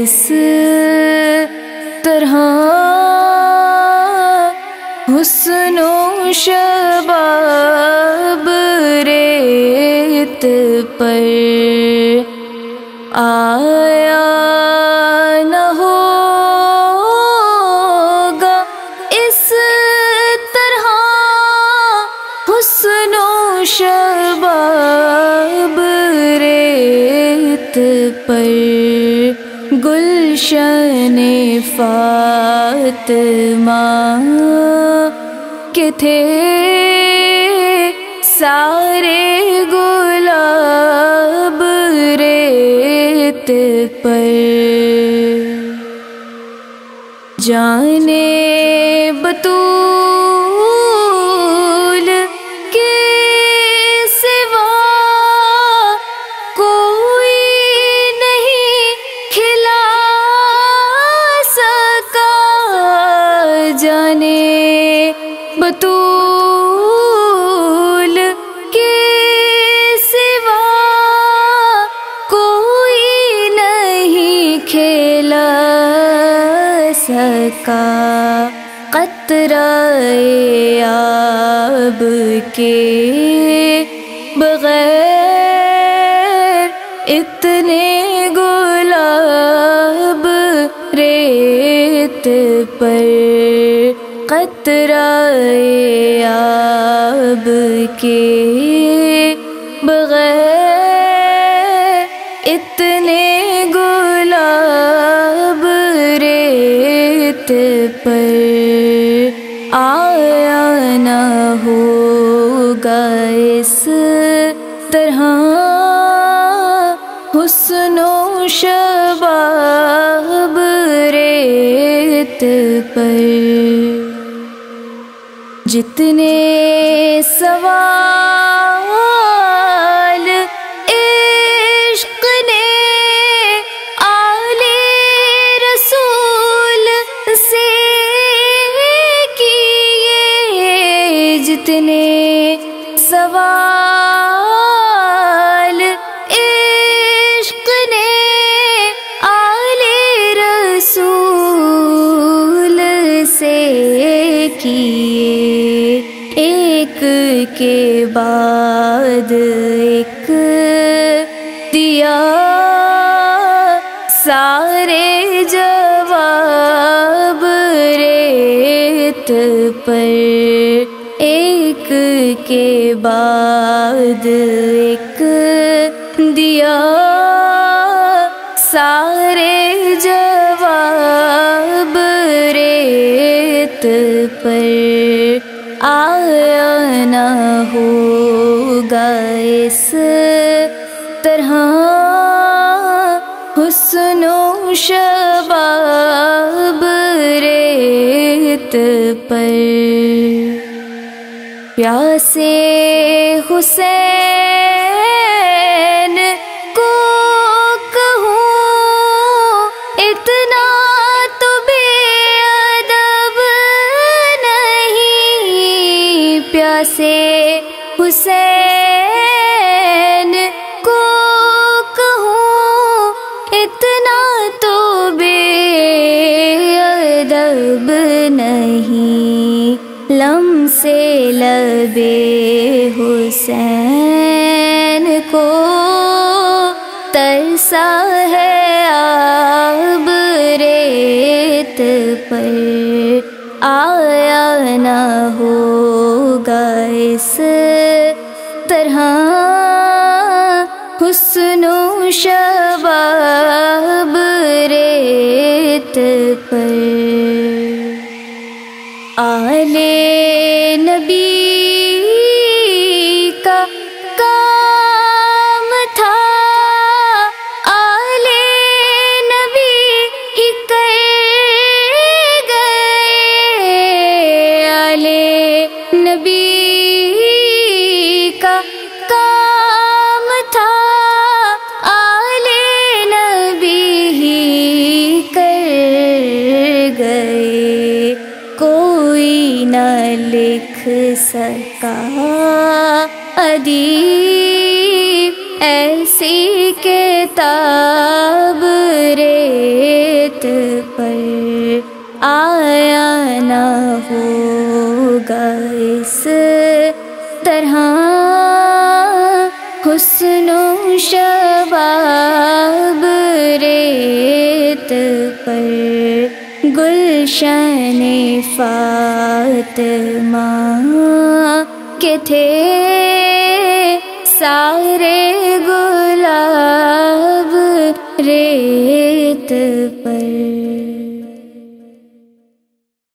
اس طرح حسن و شباب ریت پر آیا نہ ہوگا اس طرح حسن و شباب ریت پر گلشن فاطمہ کے تھے سارے گلاب ریت پر جانے بطول کے سوا کوئی نہیں کھلا سکا جانے بطول کے سوا کوئی نہیں کھلا سکا قطرہ آب کے بغیر اتنے گلاب ریت پر قطرہ آب کے بغیر اتنے گلاب ریت پر آیا نہ ہوگا اس طرح حسن و شباب ریت پر جتنے سوال عشق نے آل رسول سے کیے جتنے سوال عشق نے آل رسول سے کیے ایک کے بعد ایک دیا سارے جواب ریت پر ایک کے بعد ایک دیا سارے جواب ریت پر آیا نہ ہوگا اس طرح حسن و شباب ریت پر پیاسے حسین کو کہوں اتنا تو بے ادب نہیں پیاسے حسین کو کہوں اتنا تو بے ادب نہیں لمس لبے حسین کو ترسا ہے آب ریت پر آیا نہ ہوگا اس طرح حسن و شباب ریت پر آل نبی کا کام تھا آل نبی ہی کر گئے آل نبی کا کام تھا آل نبی ہی کر گئے کوئی نہ لکھ سکا ادیب ایسی کتاب ریت پر آیا نہ ہوگا اس طرح حسن و شباب ریت پر گلشن فاطمہ کے تھے سارے گلاب ریت پر.